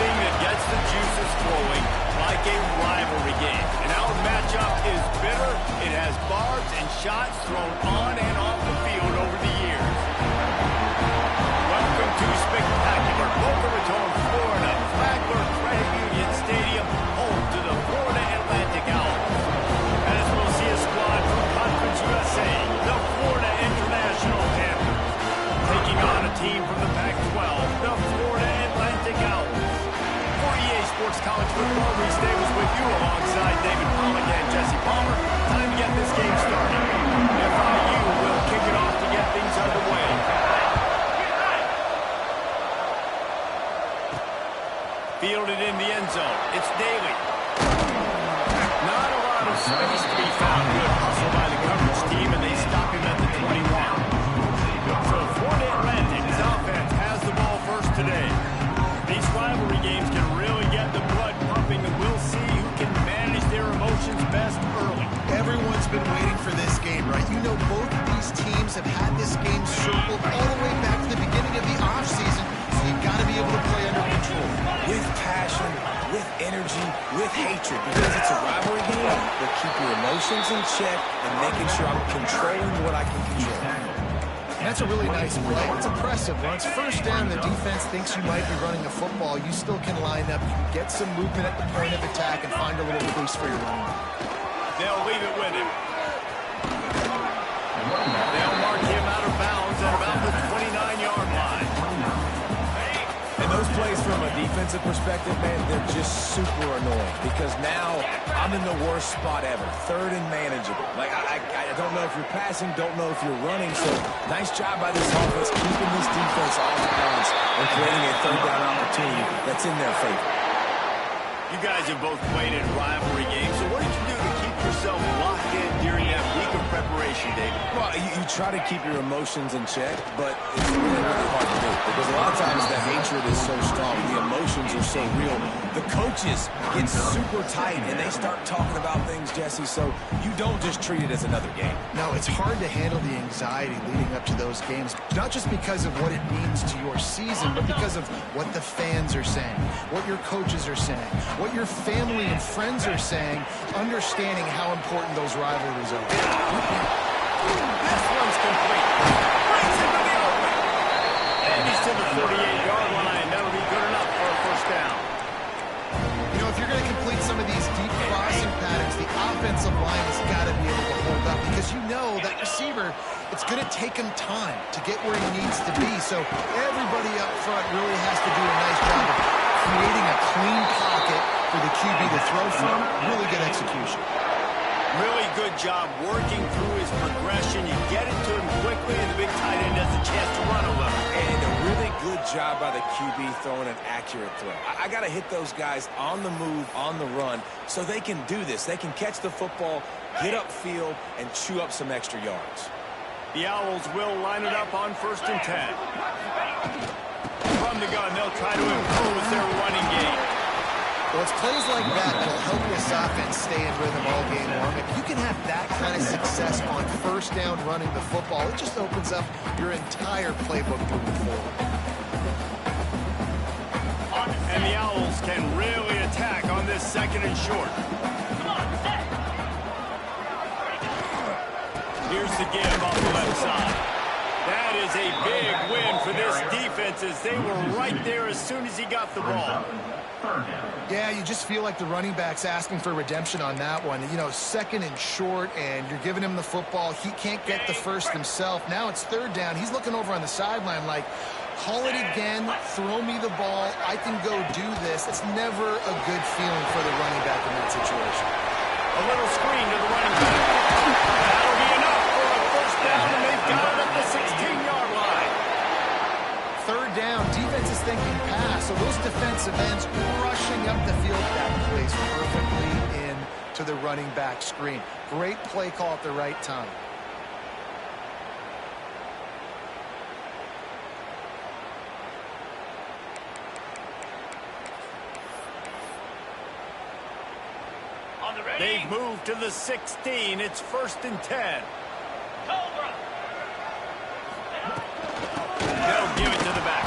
anything that gets the juices flowing, like a rivalry game. And our matchup is bitter. It has barbs and shots thrown on and off the field over the years. Welcome to spectacular Boca Raton, Florida, Flagler Credit Union Stadium, home to the Florida Atlantic Owls. As we'll see a squad from Conference USA, the Florida International Panthers, taking on a team from the Pac-12, the Florida Atlantic Owls. For EA Sports College Football, Reese Davis with you alongside David Pollack and Jesse Palmer. Time to get this game started. FAU will kick it off to get things underway. Fielded in the end zone. It's Daly. Not a lot of space to be found. Good hustle by the coverage team, and they stop him at the 21. So Florida Atlantic's offense has the ball first today. These rivalry games can really get the blood pumping, and we'll see who can manage their emotions best early. Everyone's been waiting for this game, right? You know, both of these teams have had this game circled all the way back to the beginning of the offseason, so you've got to be able to play under control. With passion, with energy, with hatred, because it's a rivalry game, but keep your emotions in check and making sure I'm controlling what I can control. That's a really nice play. It's impressive. Once first down, the defense thinks you might be running the football. You still can line up. You can get some movement at the point of attack and find a little crease for your running. They'll leave it with him. They'll mark him out of bounds at about the 29-yard line. And those plays from a defensive perspective, man, they're just super annoying because now I'm in the worst spot ever. Third and manageable. Like, I don't know if you're passing, don't know if you're running. So nice job by this offense keeping this defense off balance and creating a third down opportunity that's in their favor. You guys have both played in rivalry games, so what did you do to keep yourself locked in during that week of preparation, David? Well, you try to keep your emotions in check, but it's really, really hard to do because a lot of times the hatred is so strong, the emotions are so real. The coaches get super tight and they start talking about things, Jesse, so you don't just treat it as another game. No, it's hard to handle the anxiety leading up to those games, not just because of what it means to your season, but because of what the fans are saying, what your coaches are saying, what your family and friends are saying, understanding how important those rivalries are. This one's complete. Brings him to the open. And he's to the 48-yard line. That'll be good enough for a first down. You know, if you're going to complete some of these deep crossing patterns, the offensive line has got to be able to hold up because you know that receiver, it's going to take him time to get where he needs to be. So everybody up front really has to do a nice job of creating a clean pocket for the QB to throw from. Really good execution. Really good job working through his progression. You get it to him quickly, and the big tight end has a chance to run a little. And a really good job by the QB throwing an accurate throw. I got to hit those guys on the move, on the run, so they can do this. They can catch the football, get upfield, and chew up some extra yards. The Owls will line it up on 1st and 10. From the gun, they'll try to impose their running game. Well, it's plays like that that'll help this offense stay in rhythm all game long. If you can have that kind of success on first down running the football, it just opens up your entire playbook moving forward. And the Owls can really attack on this 2nd and short. Here's the give off the left side. That is a big win for this defense as they were right there as soon as he got the ball. Yeah, you just feel like the running back's asking for redemption on that one. You know, 2nd and short, and you're giving him the football. He can't get the first himself. Now it's 3rd down. He's looking over on the sideline like, call it again, throw me the ball, I can go do this. It's never a good feeling for the running back in that situation. A little screen to the running back. That'll be enough for a first down, and they've got it at the 16-yard line. 3rd down, defense is thinking pass, so those defensive ends rushing up the field. That plays perfectly into the running back screen. Great play call at the right time. They've moved to the 16. It's 1st and 10. They'll give it to the back.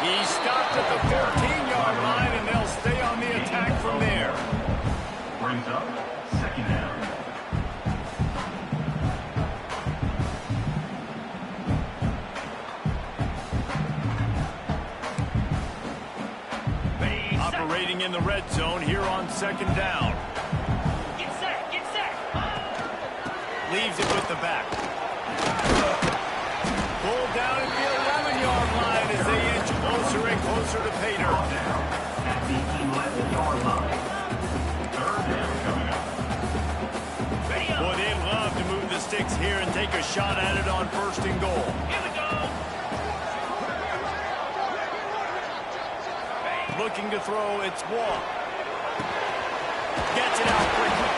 He stopped at the 14-yard line, and Second down. Operating in the red zone here on second down. Get set, get set. Leaves it with the back. Pulled down at the 11-yard line as they inch closer and closer to pay dirt. At the 11-yard line. Third down coming up. Boy, they'd love to move the sticks here and take a shot at it on first and goal. Here we go. Looking to throw, it's Wall. Gets it out quickly.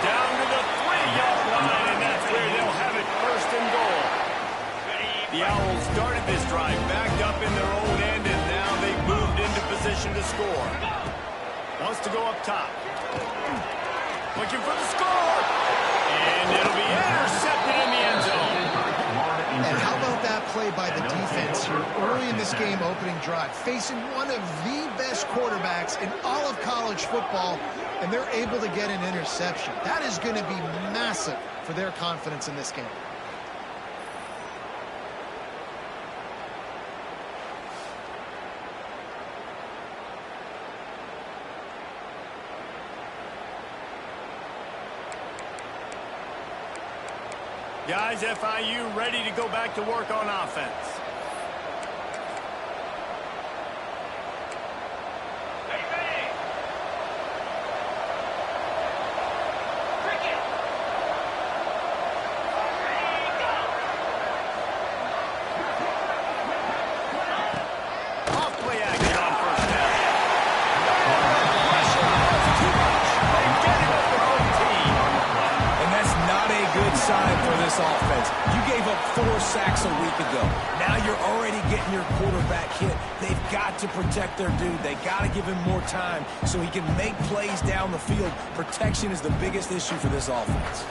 Down to the 3-yard line, and that's where they'll have it first and goal. The Owls started this drive backed up in their own end, and now they've moved into position to score. Wants to go up top. Looking for the score. And it'll be intercepted in the end zone. And how about that play by the defense here early in this game opening drive, facing one of the best quarterbacks in all of college football, and they're able to get an interception. That is going to be massive for their confidence in this game. Guys, FIU ready to go back to work on offense. Off-play action on first down. Pressure was too much. They get it up their own team. And that's not a good sign for this offense. You gave up 4 sacks a week ago. Now you're already getting your quarterback hit. They've got to protect their dude. They got to give him more time so he can make plays down the field. Protection is the biggest issue for this offense.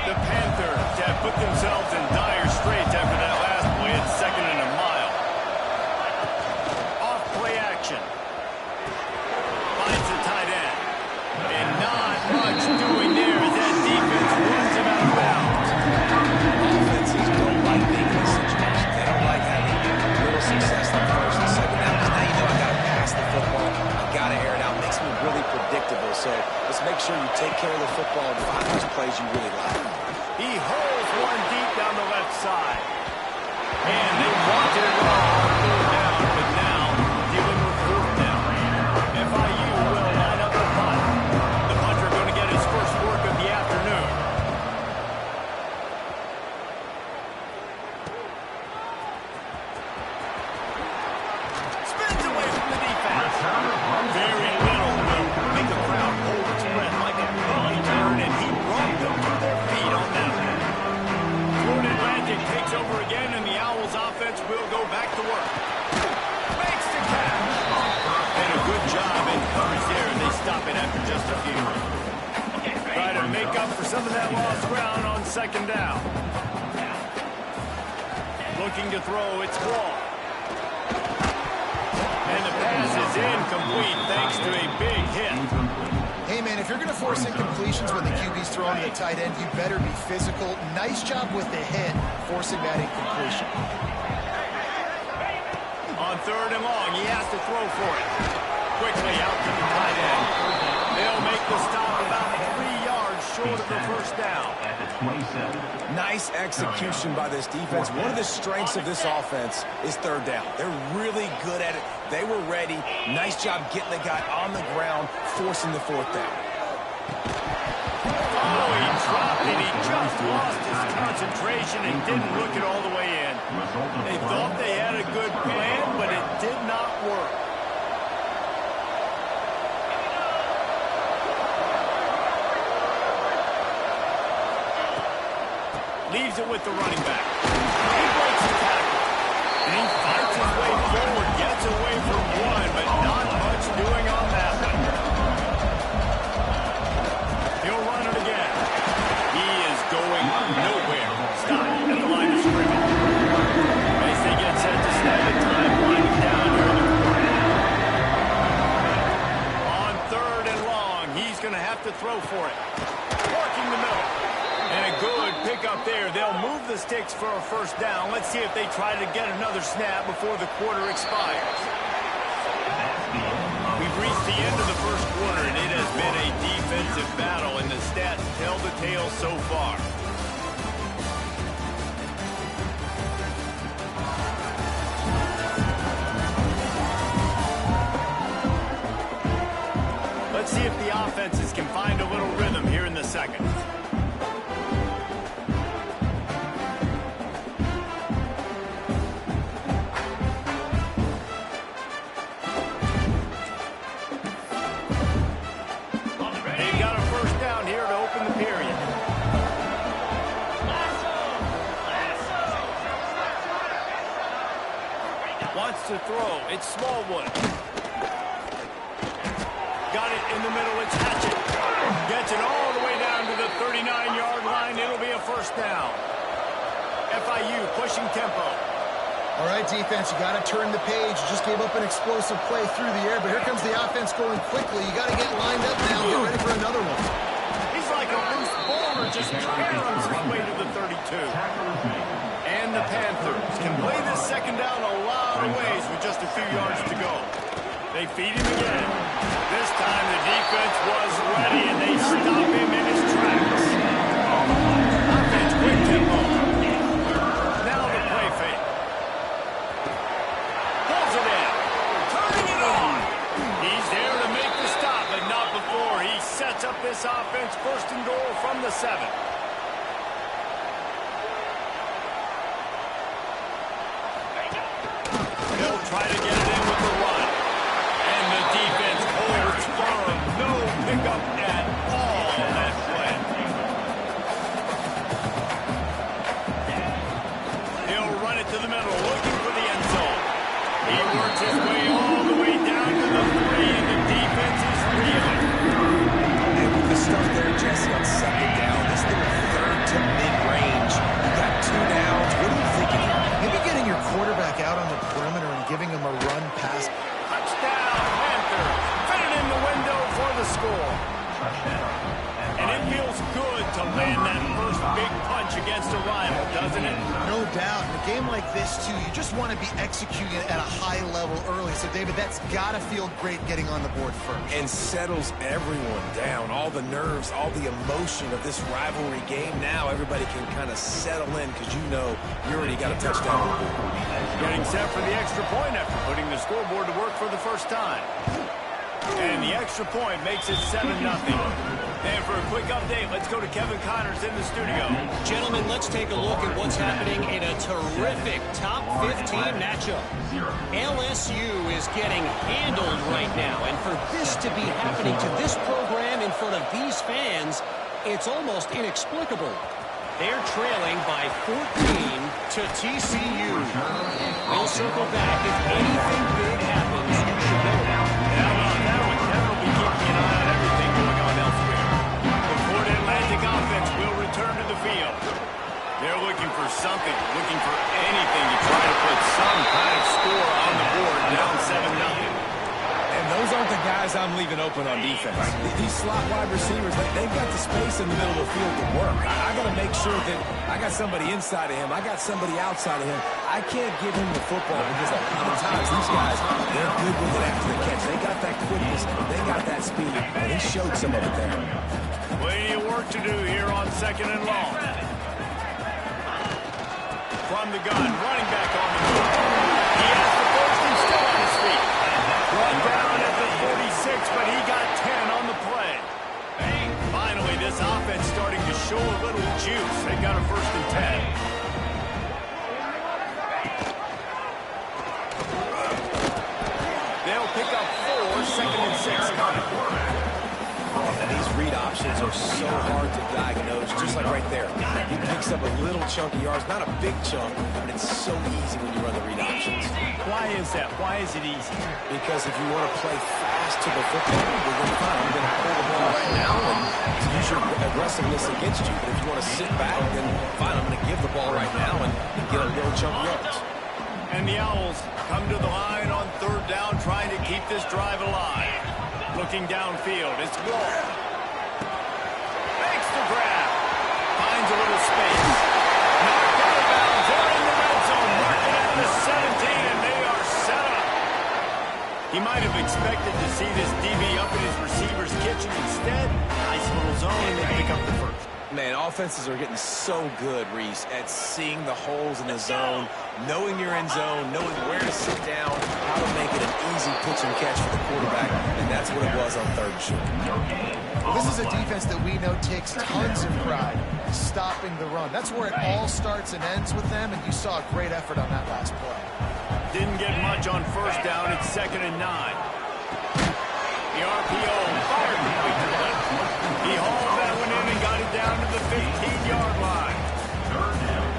The Panthers have put themselves in dire straits after that last play. It's second and a mile. Off-play action. Finds the tight end. And not much doing there as that defense runs him out of bounds. Offenses don't like making this situation. They don't like having little success on first and second down. Now you know I got to pass the football. I got to air it out. Makes me really predictable. So let's make sure you take care of the football and find those plays you really like. He holds one deep down the left side. And they wanted it all on third down, but now dealing with fourth down. FIU will line up the punt. The punter going to get his first work of the afternoon. Spins away from the defense. Very little will make a crowd hold its breath like a bunny turn, and he brought them to their feet on that one. Florida Atlantic takes over again, and the Owls offense will go back to work. Makes the catch. And a good job in coverage there, and they stop it after just a few. Try to make up for some of that lost ground on second down. Looking to throw, it's Wall. And the pass is incomplete thanks to a big hit. Hey, man, if you're going to force incompletions when the QB's throwing to the tight end, you better be physical. Nice job with the hit, forcing that incompletion. On third and long, he has to throw for it. Quickly out to the tight end. They'll make the stop about 3 yards short of the first down. At the 27. Nice execution by this defense. One of the strengths of this offense is third down. They're really good at it. They were ready. Nice job getting the guy on the ground, forcing the fourth down. Oh, he dropped it. He just lost his concentration and didn't look it all the way in. They thought they had a good plan, but it did not work. Leaves it with the running back. He breaks the tackle. And he fights his way forward, gets away from one, but not much doing on that one. He'll run it again. He is going nowhere. Stop at the line of scrimmage. As they get set to snap the time, winding down here in the quarter. have to throw for it. Working the middle. And a good pickup there. They'll move the sticks for a first down. Let's see if they try to get another snap before the quarter expires. We've reached the end of the first quarter, and it has been a defensive battle, and the stats tell the tale so far. Let's see if the offenses can find a little rhythm here in the second. They've got a first down here to open the period. Wants to throw. It's Smallwood. Got it in the middle. It's Hatchett. Gets it all the way down to the 39-yard line. It'll be a first down. FIU pushing tempo. All right, defense, you got to turn the page. You just gave up an explosive play through the air, but here comes the offense going quickly. You got to get lined up now. Get ready for another one. He's like a loose bowler, just caroms his way to the 32. And the Panthers can play this second down a lot of ways with just a few yards to go. They feed him again. This time the defense was ready, and they stop him in his tracks. Offense quick tempo. Now the play fake. Pulls it in. Turning it on. He's there to make the stop, but not before. He sets up this offense first and goal from the 7. He'll try to get it in with the run. And the defense holds firm. No pickup at all on that play. He'll run it to the middle, looking for the end zone. He works his way all the way down to the 3, and the defense is reeling. And with the stuff there, Jesse, on second down, this thing is third to mid-range. You got 2 downs. What are you thinking here? Maybe getting your quarterback out on the perimeter and giving him a run pass. Touchdown, Panthers. Fit it in the window for the score. And it feels good to land that first big punch against a rival, doesn't it? No doubt. In a game like this, too, you just want to be executing at a high level early. So, David, that's got to feel great getting on the board first. And settles everyone down. All the nerves, all the emotion of this rivalry game. Now everybody can kind of settle in because you know you already got a touchdown on the board. Getting set for the extra point after putting the scoreboard to work for the first time. And the extra point makes it 7-0. And for a quick update, let's go to Kevin Connors in the studio. Gentlemen, let's take a look at what's happening in a terrific top 15 matchup. LSU is getting handled right now, and for this to be happening to this program in front of these fans, it's almost inexplicable. They're trailing by 14 to TCU. We'll circle back if anything big happens. You should know about it. How about that one? Kevin will be keeping an eye on everything going on elsewhere. The Florida Atlantic offense will return to the field. They're looking for something, looking for anything to try to put some kind of score on the board, down 7-0. And those aren't the guys I'm leaving open on defense. These slot wide receivers, they've got the space in the middle of the field to work. I got to make sure that I got somebody inside of him. I got somebody outside of him. I can't give him the football because a lot of times these guys, they're good with it after the catch. They got that quickness. They got that speed. And he showed some of it there. Plenty of work to do here on second and long. From the gun, running back on the move. He has the first and still on his feet. Run down at the 46, but he got 10 on the play. Finally, this offense starting to show a little juice. They got a first and 10. They'll pick up 4, second and 6 coming. And these read options are so hard to diagnose, just like right there. He picks up a little chunk of yards, not a big chunk, but it's so easy when you run the read options. Why is that? Why is it easy? Because if you want to play fast to the football, you're going to find you're going to pull the ball right now and use your aggressiveness against you. But if you want to sit back, then fine, I'm going to give the ball right now and get a little chunk of yards. And the Owls come to the line on third down, trying to keep this drive alive. Looking downfield, it's Wall. finds a little space. Knocked out of bounds. They're in the red zone. Marking at the 17, and they are set up. He might have expected to see this DB up in his receiver's kitchen. Instead, nice little zone, and they pick up the first. Man, offenses are getting so good, Reese, at seeing the holes in the zone, knowing you're in zone, knowing where to sit down, how to make it an easy pitch and catch for the quarterback, and that's what it was on 3rd and short. Well, this is a defense that we know takes tons of pride in stopping the run. That's where it all starts and ends with them, and you saw a great effort on that last play. Didn't get much on 1st down. It's 2nd and 9. The RPO fired right to the left. He hauled that one in and got it down to the 15-yard line.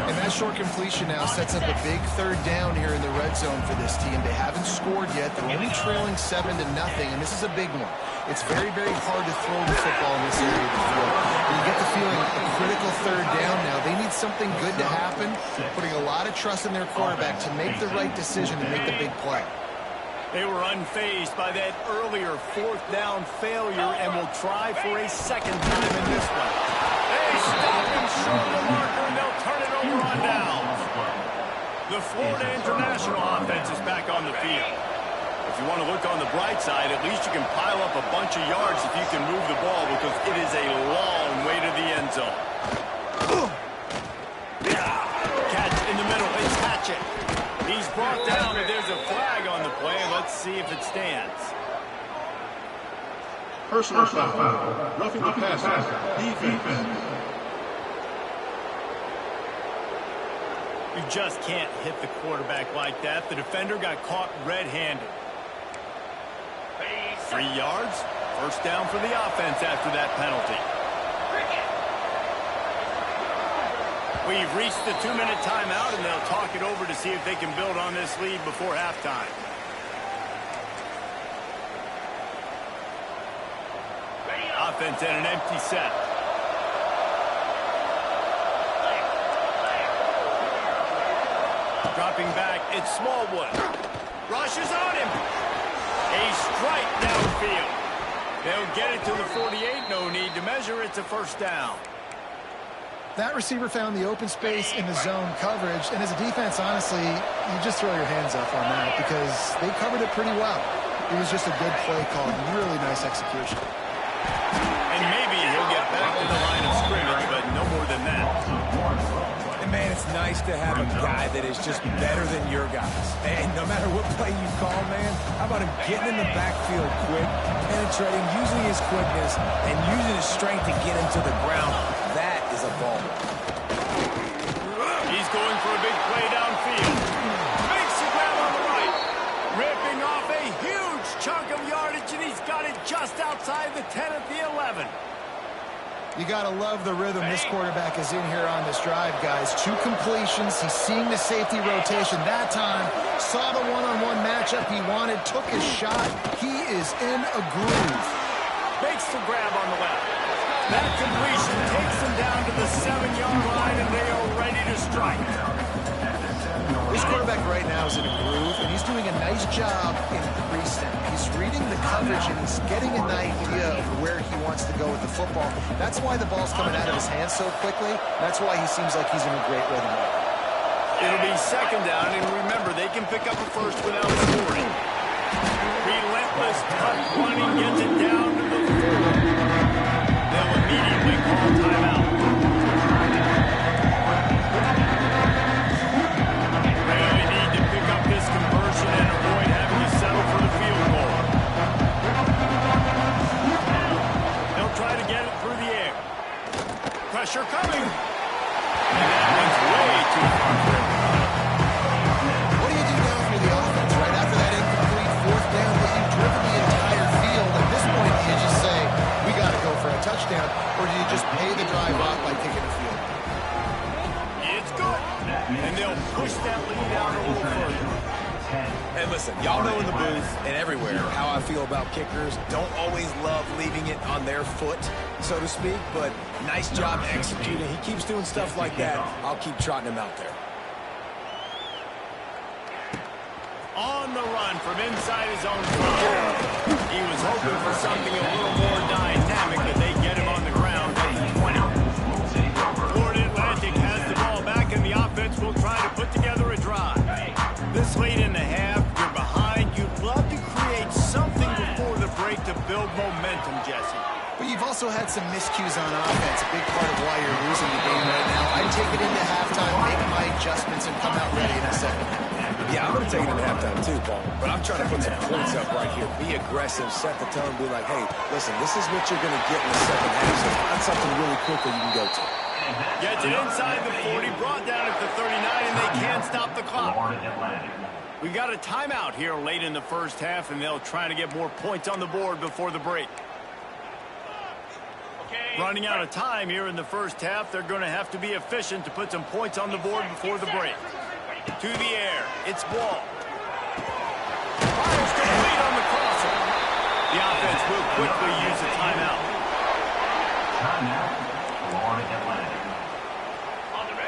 And that short completion now sets up a big 3rd down here in the red zone for this team. They haven't scored yet. They're only trailing 7-0, and this is a big one. It's very, very hard to throw the football in this area of the field. And you get the feeling a critical 3rd down now. They need something good to happen, putting a lot of trust in their quarterback to make the right decision and make the big play. They were unfazed by that earlier 4th down failure and will try for a 2nd time in this one. They stop him short of the marker, and they'll turn it over on downs. The Florida International offense is back on the field. If you want to look on the bright side, at least you can pile up a bunch of yards if you can move the ball, because it is a long way to the end zone. Catch in the middle. It's Hatchett. He's brought down, and there's a flag on the play. Let's see if it stands. Personal foul. Roughing the passer. Defense. You just can't hit the quarterback like that. The defender got caught red-handed. 3 yards. 1st down for the offense after that penalty. We've reached the 2-minute timeout, and they'll talk it over to see if they can build on this lead before halftime. Offense and an empty set. Dropping back, it's Smallwood. Rushes on him. A strike downfield. They'll get it to the 48. No need to measure. It's a 1st down. That receiver found the open space in the zone coverage, and as a defense, honestly, you just throw your hands up on that because they covered it pretty well. It was just a good play call, really nice execution. And maybe he'll get back to the line of scrimmage, but no more than that. And man, it's nice to have a guy that is just better than your guys. And no matter what play you call, man, how about him getting in the backfield quick, penetrating, using his quickness, and using his strength to get him to the ground. That is a ball. He's going for a big play downfield. Makes the grab on the right. Ripping off a huge chunk of yardage, and he's got it just outside the 10 at the 11. You got to love the rhythm this quarterback is in here on this drive, guys. 2 completions. He's seeing the safety rotation. That time, saw the one-on-one matchup he wanted, took his shot. He is in a groove. Makes the grab on the left. That completion takes him down to the 7-yard line, and they are ready to strike. This quarterback right now is in a groove, and he's doing a nice job in pre-snap. He's reading the coverage, and he's getting an idea of where he wants to go with the football. That's why the ball's coming out of his hands so quickly. That's why he seems like he's in a great rhythm. It'll be 2nd down, and remember, they can pick up a first without scoring. Relentless cut running gets it down to the 4. They'll immediately call timeout. They need to pick up this conversion and avoid having to settle for the field goal. They'll try to get it through the air. Pressure coming. And that one's way too far for him. What do you do now for the offense, right? After that incomplete 4th down that you've driven the entire field, at this point, do you just say, we got to go for a touchdown, or do you just pay the drive off by kicking the field? It's good. And they'll push that lead out a little further. And listen, y'all know in the booth and everywhere how I feel about kickers. Don't always love leaving it on their foot, so to speak, but nice job executing. He keeps doing stuff like that. I'll keep trotting him out there. On the run from inside his own 20. He was hoping for something a little more dynamic, but they get him on the ground at the 20. Florida momentum, Jesse. But you've also had some miscues on offense, a big part of why you're losing the game right now. I'd take it into halftime, make my adjustments, and come out ready in the second half. Yeah, I'm going to take it into halftime too, Paul. But I'm trying to put some points up right here. Be aggressive, set the tone, be like, hey, listen, this is what you're going to get in the second half. So find something really quickly you can go to. Gets it inside the 40, brought down at the 39, and they can't stop the clock. We've got a timeout here late in the first half, and they'll try to get more points on the board before the break. Running out of time here in the first half, they're going to have to be efficient to put some points on the board before the break. To the air, it's ball. Fires complete on the crosser. The offense will quickly use a timeout.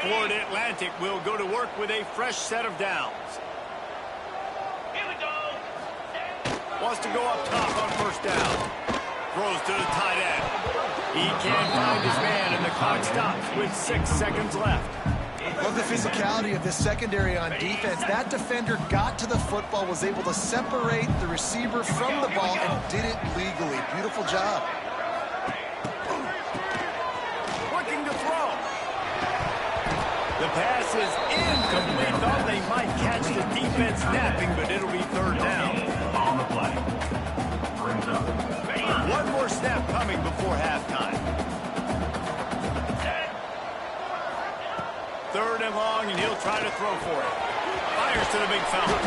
Florida Atlantic will go to work with a fresh set of downs. Wants to go up top on first down. Throws to the tight end. He can't find his man, and the clock stops with 6 seconds left. Love the physicality of this secondary on defense. That defender got to the football, was able to separate the receiver from the ball, and did it legally. Beautiful job. Looking to throw. The pass is incomplete. Thought they might catch the defense napping, but it'll be third down. On the play. Brings up. One more snap coming before halftime. Third and long, and he'll try to throw for it. Fires to the big fella.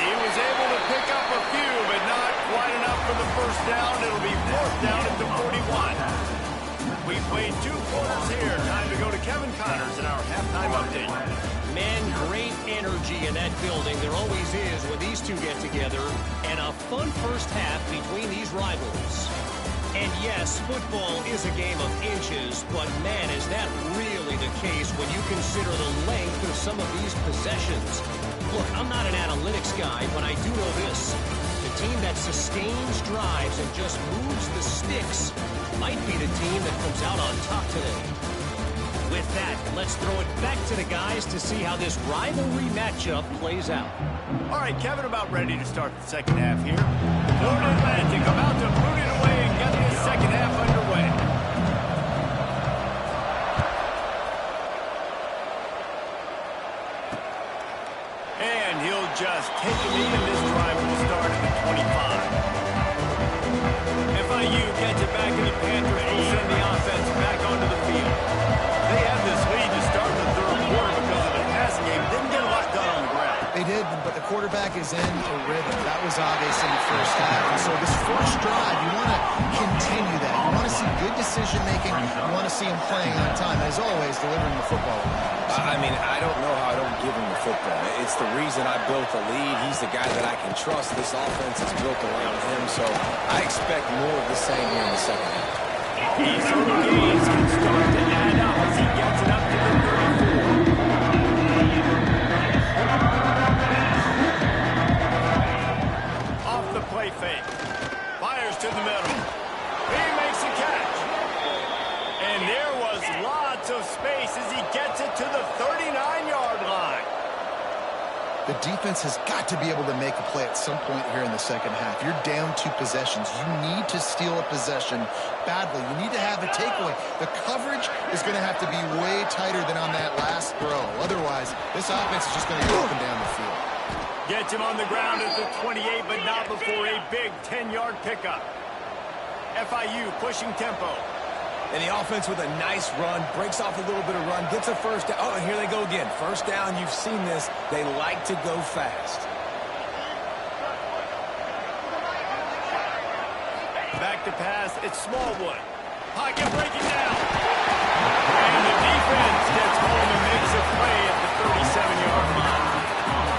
He was able to pick up a few, but not quite enough for the first down. It'll be fourth down at the 41. We played 2 quarters here. Time to go to Kevin Connors in our halftime update. Man, great energy in that building. There always is when these two get together. And a fun first half between these rivals. And yes, football is a game of inches, but man, is that really the case when you consider the length of some of these possessions. Look, I'm not an analytics guy, but I do know this. The team that sustains drives and just moves the sticks might be the team that comes out on top today. With that, let's throw it back to the guys to see how this rivalry matchup plays out. All right, Kevin, about ready to start the second half here. Florida Atlantic about to boot it away and get the second half underway. And he'll just take a knee, and this drive will start at the 25. FIU gets it back in the Panthers will send the offense back onto the field. They had this lead to start the third quarter because of the passing game. Didn't get a lot done on the ground. They did, but the quarterback is in a rhythm. That was obvious in the first half. And so this first drive, you want to continue that. You want to see good decision-making. You want to see him playing on time. As always, delivering the football. I mean, I don't know how I don't give him the football. It's the reason I built the lead. He's the guy that I can trust. This offense is built around him, so I expect more of the same here in the second half. These games can start to add up as he gets it up to the 34. Off the play fake. Fires to the middle. He makes a catch. And there was lots of space as he gets it to the 39-yard line. The defense has got to be able to make a play at some point here in the second half. You're down 2 possessions. You need to steal a possession badly. You need to have a takeaway. The coverage is going to have to be way tighter than on that last throw. Otherwise, this offense is just going to go up and down the field. Gets him on the ground at the 28, but not before a big 10-yard pickup. FIU pushing tempo. And the offense with a nice run, breaks off a little bit of run, gets a first down. Oh, and here they go again. First down, you've seen this. They like to go fast. Back to pass, it's Smallwood. Pocket breaking down. And the defense gets home and makes a play at the 37-yard line.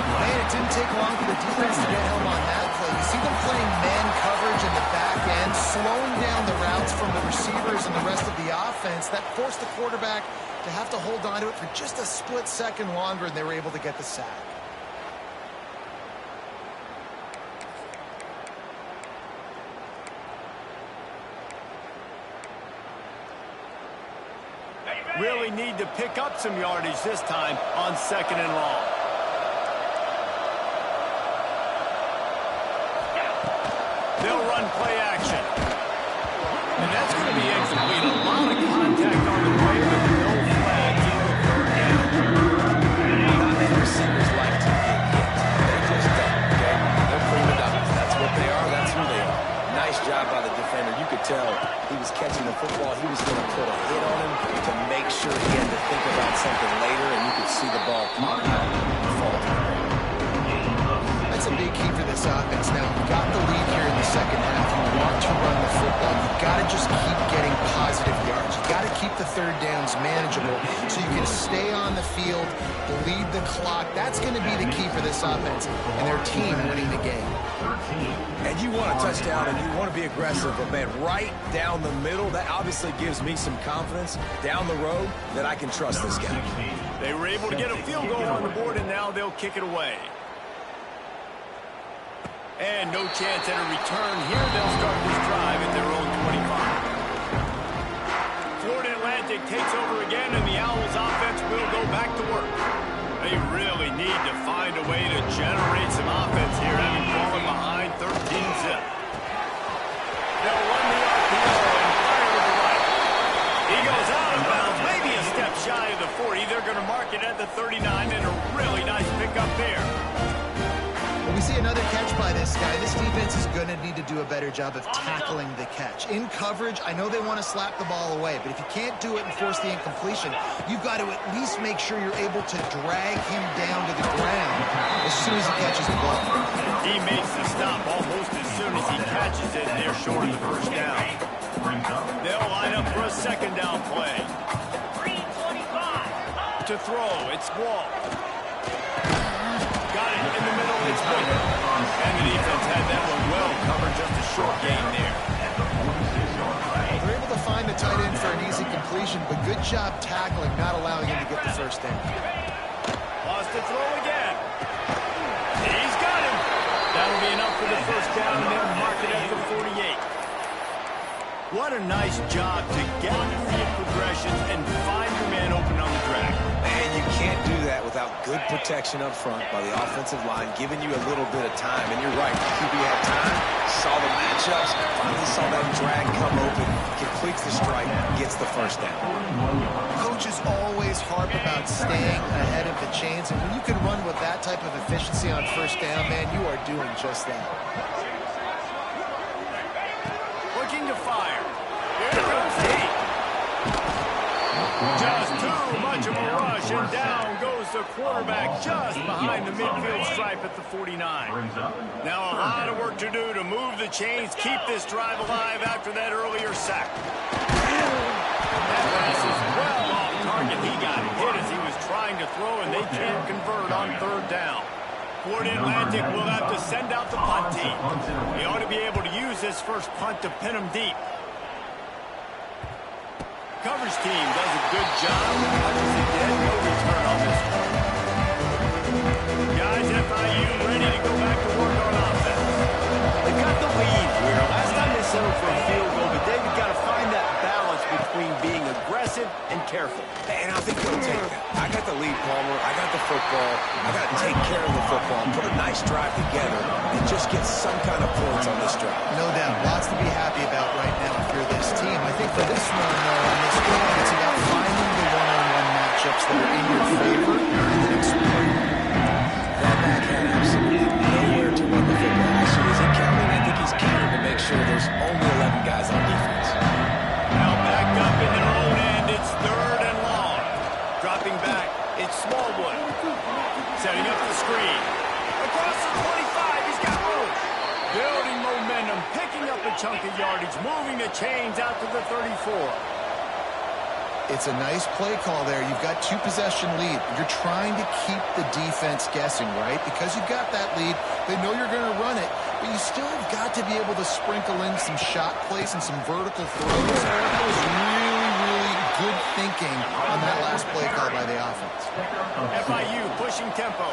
Man, it didn't take long for the defense to get home on that play. You see them playing man coverage in the back end, slowing down the routes from the receivers and the rest of the offense. That forced the quarterback to have to hold on to it for just a split second longer, and they were able to get the sack. Really need to pick up some yardage this time on second and long. They'll run play action. That's going to be incomplete. A lot of contact on the play, but no flags in the third down. Not many receivers like to get hit. They just don't, okay? They're prima donnas. That's what they are. That's who they are. Nice job by the defender. You could tell he was catching the football. He was going to put a hit on him to make sure he had to think about something later, and you could see the ball pop out and fall to the ground. That's a big key for this offense. Now, you got the lead here in the second half. You want to run the football. You got to just keep getting positive yards. You got to keep the third downs manageable so you can stay on the field, lead the clock. That's going to be the key for this offense and their team winning the game. And you want a touchdown and you want to be aggressive, but man, right down the middle, that obviously gives me some confidence down the road that I can trust this guy. They were able to get a field goal on the board, and now they'll kick it away. And no chance at a return here. They'll start this drive at their own 25. Florida Atlantic takes over again, and the Owls offense will go back to work. They really need to find a way to generate some offense here, having fallen behind 13-zip. They'll run the RPO and fire to the right. He goes out of bounds, maybe a step shy of the 40. They're going to mark it at the 39, and a really nice pickup there. When we see another catch by this guy, this defense is going to need to do a better job of tackling the catch. In coverage, I know they want to slap the ball away, but if you can't do it and force the incompletion, you've got to at least make sure you're able to drag him down to the ground as soon as he catches the ball. He makes the stop almost as soon as he catches it. They're short of the first down. They'll line up for a second down play. 325. To throw, it's Wall. In the middle, it's Baker. And the defense had that one well covered, just a short gain there. They're able to find the tight end for an easy completion, but good job tackling, not allowing him to get the first down. Lost the throw again. He's got him. That'll be enough for the first down, and they'll mark it at the 48. What a nice job to get the field progressions and find your man open on the track. Man, you can't do that without good protection up front by the offensive line, giving you a little bit of time. And you're right, QB had time, saw the matchups, finally saw that drag come open, completes the strike, gets the first down. Coaches always harp about staying ahead of the chains, and when you can run with that type of efficiency on first down, man, you are doing just that. Looking to fire. Here comes he. Just too much of a rush, and down goes the quarterback just behind the midfield stripe at the 49. Now a lot of work to do to move the chains, keep this drive alive after that earlier sack. That pass is well off target. He got hit as he was trying to throw, and they can't convert on third down. Florida Atlantic will have to send out the punt team. They ought to be able to use this first punt to pin them deep. Coverage team does a good job. Much as they did, no return on this one. Guys, FIU ready to go back to work on offense. They got the lead here. Last time they settled for a field goal, but David got to find that balance between being aggressive and careful. And I think they'll take that. I got the lead, Palmer. I got the football. I got to take care of the football, put a nice drive together, and just get some kind of points on this drive. No doubt. Lots to be happy about right now if you're this team. I think for this one, though, on this game, it's about finding the one-on-one matchups that are in your favor and then exploiting them. That back had absolutely nowhere to run the football. So is he counting? I think he's counting to make sure there's only 11 guys on defense. Now back up in their own end. It's third and long. Dropping back, it's Smallwood. Setting up the screen. Across the 25, he's got room. Building momentum, picking up a chunk of yardage, moving the chains out to the 34. It's a nice play call there. You've got two-possession lead. You're trying to keep the defense guessing, right? Because you've got that lead, they know you're going to run it, but you still have got to be able to sprinkle in some shot plays and some vertical throws. That was really good thinking on that last play call by the offense. FIU pushing tempo.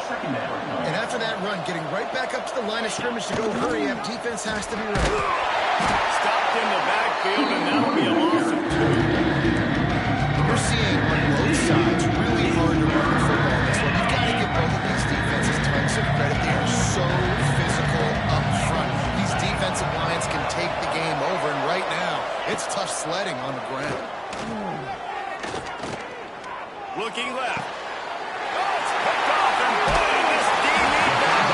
And after that run, getting right back up to the line of scrimmage to go hurry up, defense has to be ready. Stopped in the backfield, and that'll be a loss of 2. You're seeing on both sides really hard to run the football in this one. You've got to give both of these defenses tons of credit. They are so physical up front. These defensive lines can take the game over, and right now It's tough sledding on the ground. Looking left. Oh, it's picked off and putting this DB down.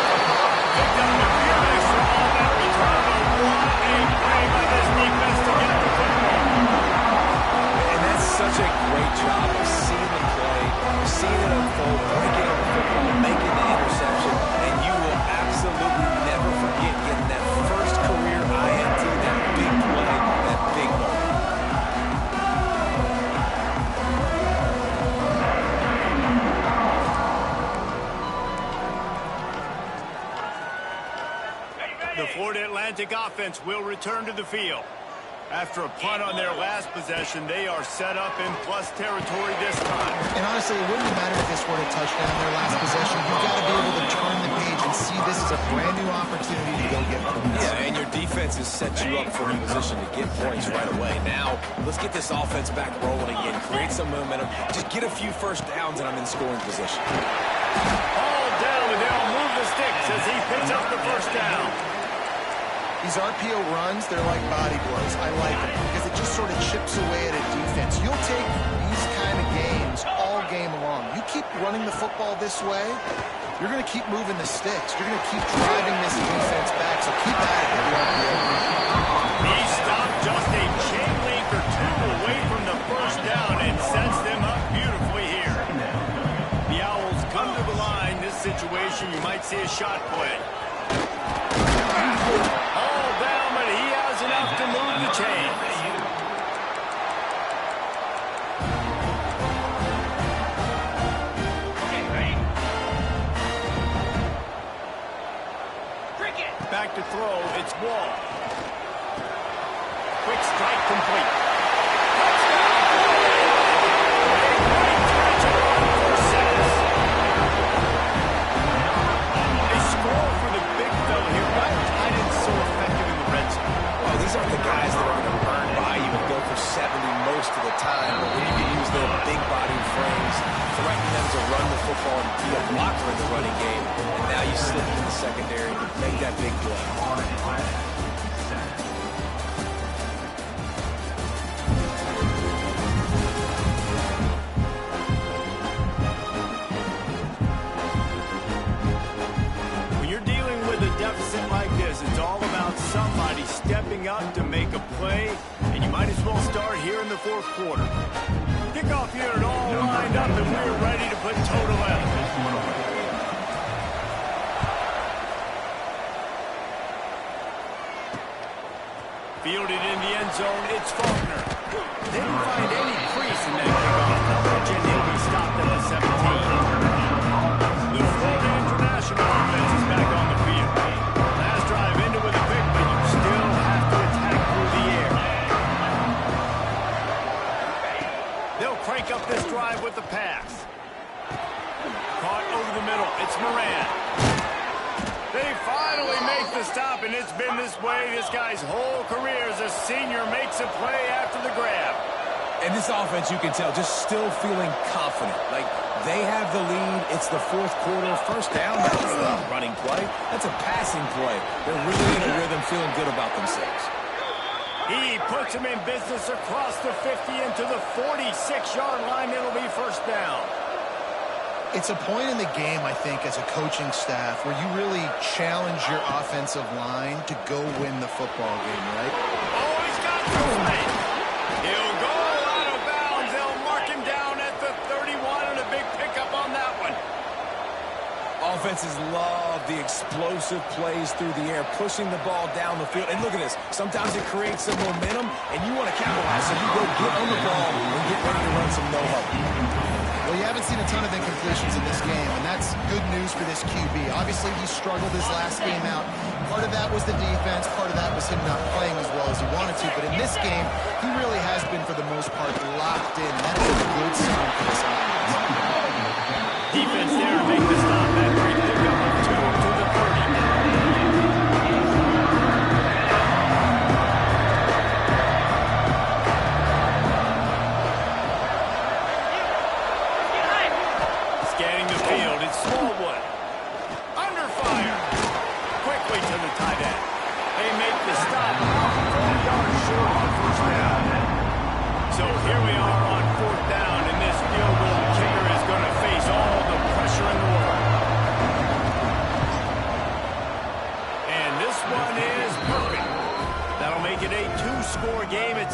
Picked up a few extra on that return, but what a play by this defense to get the football. And that's such a great job of seeing the play, seeing it unfold, breaking up the football, making the interception, and you will absolutely never forget getting that first career INT, that big play, that big moment. The Florida Atlantic offense will return to the field. After a punt on their last possession, they are set up in plus territory this time. And honestly, it wouldn't matter if this were a touchdown their last possession. You've got to be able to turn the page and see this as a brand new opportunity to go get points. Yeah, and your defense has set you up for a position to get points right away. Now, let's get this offense back rolling again, create some momentum, just get a few first downs, and I'm in scoring position. All down, and they'll move the sticks as he picks up the first down. These RPO runs, they're like body blows. I like them because it just sort of chips away at a defense. You'll take these kind of games all game long. You keep running the football this way, you're going to keep moving the sticks. You're going to keep driving this defense back, so keep at it with the RPO. He stopped just a chain link or two away from the first down and sets them up beautifully here. The Owls come to the line. This situation, you might see a shot play. All down, but he has enough to move the chains. Back to throw, it's Wall. Quick strike complete. Touchdown, Great catch along for six. They score for the big fella here. Why are tight ends so effective in the red zone? Well, these aren't the guys that are going to burn by you and go for 70 most of the time, but when you can use their big body frames, threaten them to run the football and be a blocker in the running game, and now you slip into the secondary and make that big play. When you're dealing with a deficit like this, it's all about somebody stepping up to make a play, and you might as well start here in the fourth quarter. Kickoff unit all lined up, and we're ready to put total out. Fielded in the end zone, it's Faulkner. Didn't find any crease in that kickoff coverage, and he'll be stopped at the 17. The Florida International offense is back on the field. Last drive into with a pick, but you still have to attack through the air. They'll crank up this drive with the pass. Caught over the middle, it's Moran. They finally make the stop, and it's been this way this guy's whole career as a senior makes a play after the grab. And this offense, you can tell, just still feeling confident. Like, they have the lead. It's the fourth quarter. First down, that's not a running play. That's a passing play. They're really in a rhythm, feeling good about themselves. He puts him in business across the 50 into the 46-yard line. It'll be first down. It's a point in the game, I think, as a coaching staff where you really challenge your offensive line to go win the football game, right? Oh, he's got some space. He'll go out of bounds. They'll mark him down at the 31, and a big pickup on that one. Offenses love the explosive plays through the air, pushing the ball down the field. And look at this. Sometimes it creates some momentum, and you want to capitalize. So you go get on the ball and get ready to run some no-huddle. Well, you haven't seen a ton of incompletions in this game, and that's good news for this QB. Obviously, he struggled his last game out. Part of that was the defense. Part of that was him not playing as well as he wanted to. But in this game, he really has been, for the most part, locked in. That is a good sign for this offense. Defense there to make the stop. That great pickup of 2 to the 30. Scanning the field, it's Smallwood. Under fire. Quickly to the tight end. They make the stop. 4 yards short of the first down.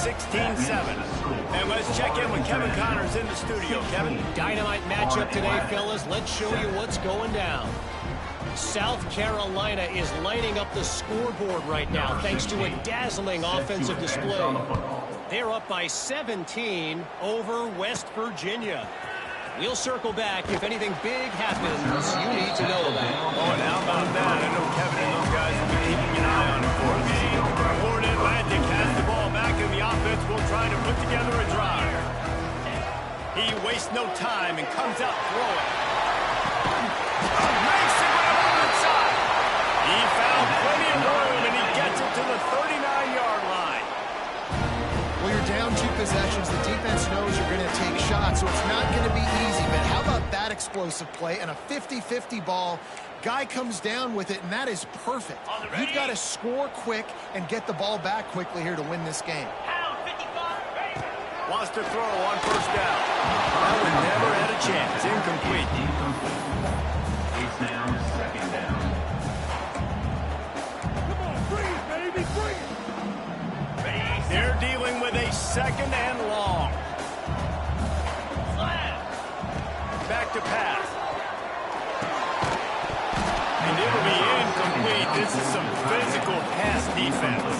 16-7. And let's check in with Kevin Connors in the studio. Kevin? Dynamite matchup today, fellas. Let's show you what's going down. South Carolina is lighting up the scoreboard right now thanks to a dazzling offensive display. They're up by 17 over West Virginia. We'll circle back if anything big happens you need to know about. Oh, and how about that? I know Kevin and those guys will be keeping an eye on it for us. Florida Atlantic has the ball back, and the offense will try to put together a drive. He wastes no time and comes out throwing. Makes it right onside. He found plenty of room, and he gets it to the 39-yard line. Well, you're down 2 possessions. The defense knows you're going to take shots, so it's not going to be easy. But how about that explosive play and a 50-50 ball? Guy comes down with it, and that is perfect. You've got to score quick and get the ball back quickly here to win this game. Wants to throw on first down. That one never had a chance. Incomplete. It's now second down. Come on, bring it, baby, bring it. They're dealing with a second and long. Back to pass. And it'll be incomplete. This is some physical pass defense.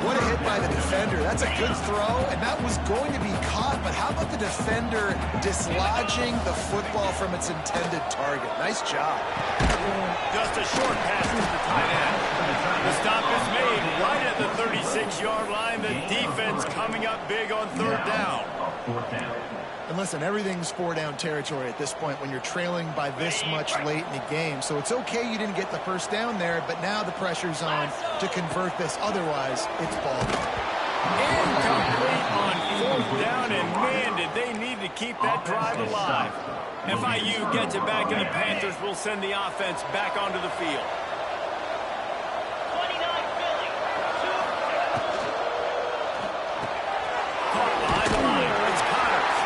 What a hit by the defender. That's a good throw, and that was going to be caught. But how about the defender dislodging the football from its intended target? Nice job. Just a short pass to the tight end. The stop is made right at the 36-yard line. The defense coming up big on third down. And listen, everything's 4-down territory at this point when you're trailing by this much late in the game. So it's okay you didn't get the first down there, but now the pressure's on to convert this. Otherwise, it's ball. Incomplete on fourth down, and man, did they need to keep that drive alive. FIU gets it back, and the Panthers will send the offense back onto the field. Caught behind the line. It's Connors.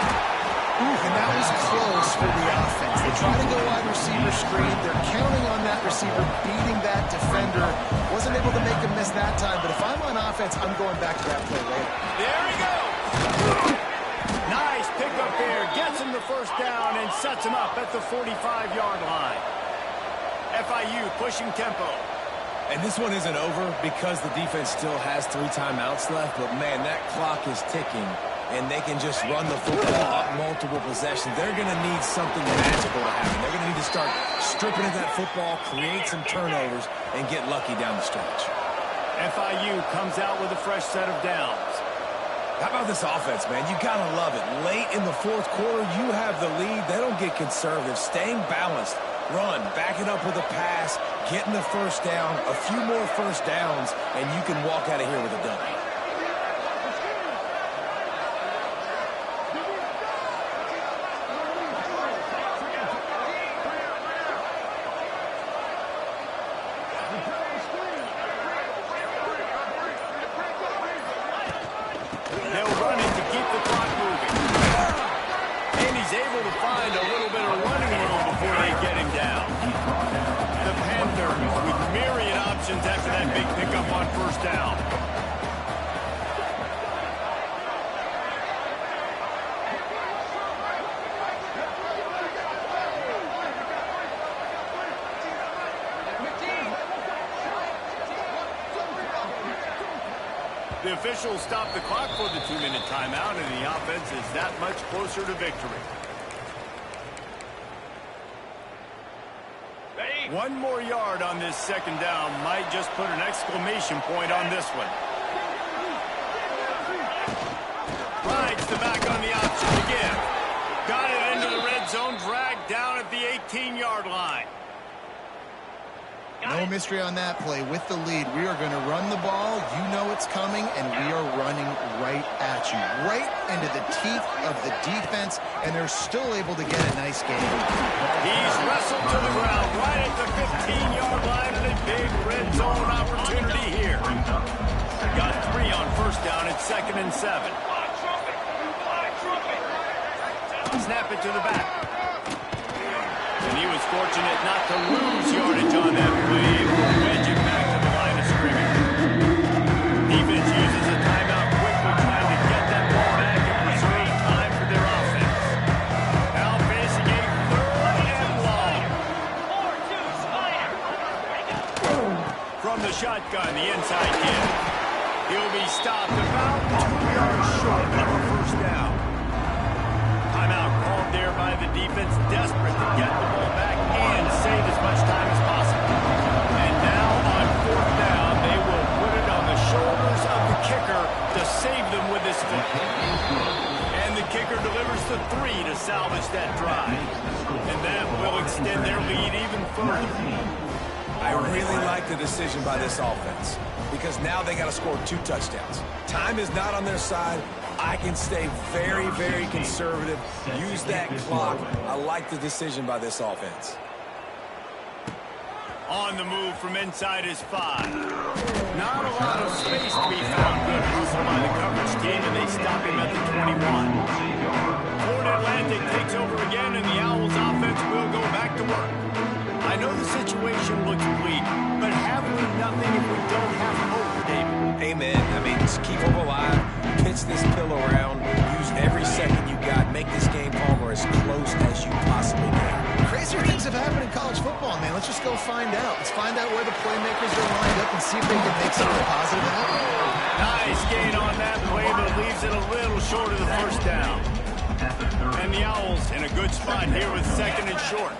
And that was close for the offense. They try to go wide receiver screen. They're counting on that receiver beating that defender. Wasn't able to make him miss that time, but if I'm on offense, I'm going back to that play later. There he goes. Nice pickup there. Gets him the first down and sets him up at the 45-yard line. FIU pushing tempo. And this one isn't over because the defense still has 3 timeouts left, but man, that clock is ticking, and they can just run the football up multiple possessions. They're going to need something magical to happen. They're going to need to start stripping at that football, create some turnovers, and get lucky down the stretch. FIU comes out with a fresh set of downs. How about this offense, man? You got to love it. Late in the fourth quarter, you have the lead. They don't get conservative. Staying balanced. Run, back it up with a pass, getting the first down, a few more first downs, and you can walk out of here with a W. They'll run it to keep the clock moving. And he's able to find a little bit of running room before they get him down. The Panthers with myriad options after that big pickup on first down. The officials stop the clock for the 2-minute timeout, and the offense is that much closer to victory. One more yard on this second down might just put an exclamation point on this one. Rides the back on the option again. Got it into the red zone, dragged down at the 18-yard line. No mystery on that play. With the lead, we are going to run the ball. You know it's coming, and we are running right at you. Right into the teeth of the defense, and they're still able to get a nice game. He's wrestled to the ground right at the 15-yard line, and a big red zone opportunity here. Got 3 on first down at 2nd and 7. Snap it to the back. And he was fortunate not to lose yardage on that play. Wedge it back to the line of scrimmage. Defense uses a timeout quickly. save them with his foot. And the kicker delivers the 3 to salvage that drive. And that will extend their lead even further. I really like the decision by this offense because now they got to score 2 touchdowns. Time is not on their side. I can stay very, very conservative. Use that clock. I like the decision by this offense. On the move from inside his 5. Not a lot of space to be found. Good hustle by the coverage team, and they stop him at the 21. Florida Atlantic takes over again, and the Owls offense will go back to work. I know the situation looks bleak, but have we nothing if we don't have hope, David? Amen. I mean, just keep them alive. Pitch this pill around. Use every second you got. Make this game, Palmer, as close as you possibly can. Crazier things have happened in college football, man. Let's just go find out. Let's find out where the playmakers are lined up and see if they can make something positive happen. Nice gain on that play, but leaves it a little short of the first down. And the Owls in a good spot here with 2nd and short.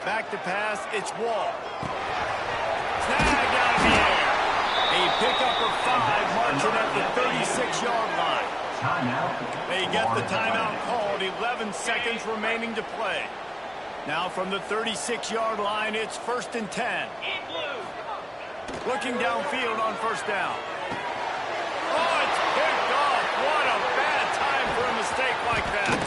Back to pass, it's Wall. Snagged out of the air. A pickup of 5, marching at the 36-yard line. They get the timeout called, 11 seconds remaining to play. Now from the 36-yard line, it's 1st and 10. Looking downfield on 1st down. Oh, it's picked off. What a bad time for a mistake like that.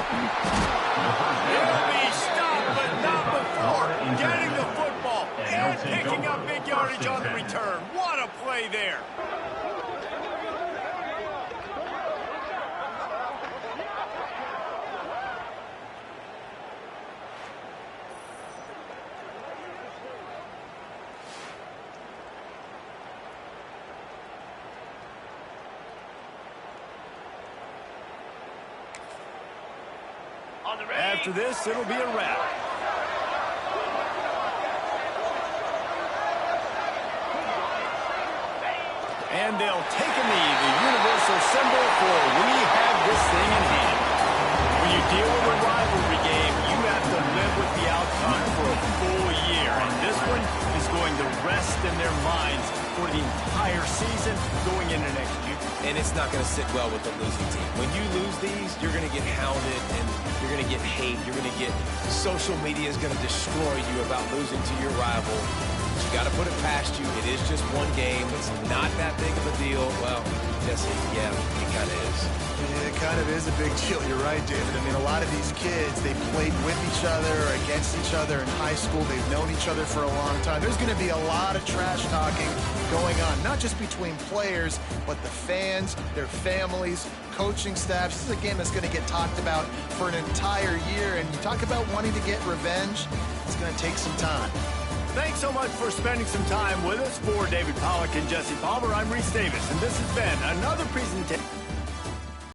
He'll be stopped, but not before getting the football and picking up big yardage on the return. What a play there. After this, it'll be a wrap. And they'll take a knee, the universal symbol for we have this thing in hand. When you deal with a rivalry game, you have to live with the outcome for a full year. And this one is going to rest in their minds for the entire season going into next year. And it's not going to sit well with the losing team. When you lose these, you're going to get hounded and you're going to get hate. You're going to get social media is going to destroy you about losing to your rival. You got to put it past you. It is just one game. It's not that big of a deal. Well, Jesse, yeah, it kind of is. Yeah, it kind of is a big deal. You're right, David. I mean, a lot of these kids, they played with each other or against each other in high school. They've known each other for a long time. There's going to be a lot of trash talking going on, not just between players, but the fans, their families, coaching staffs. This is a game that's going to get talked about for an entire year. And you talk about wanting to get revenge, it's going to take some time. Thanks so much for spending some time with us. For David Pollack and Jesse Palmer, I'm Reese Davis, and this has been another presentation.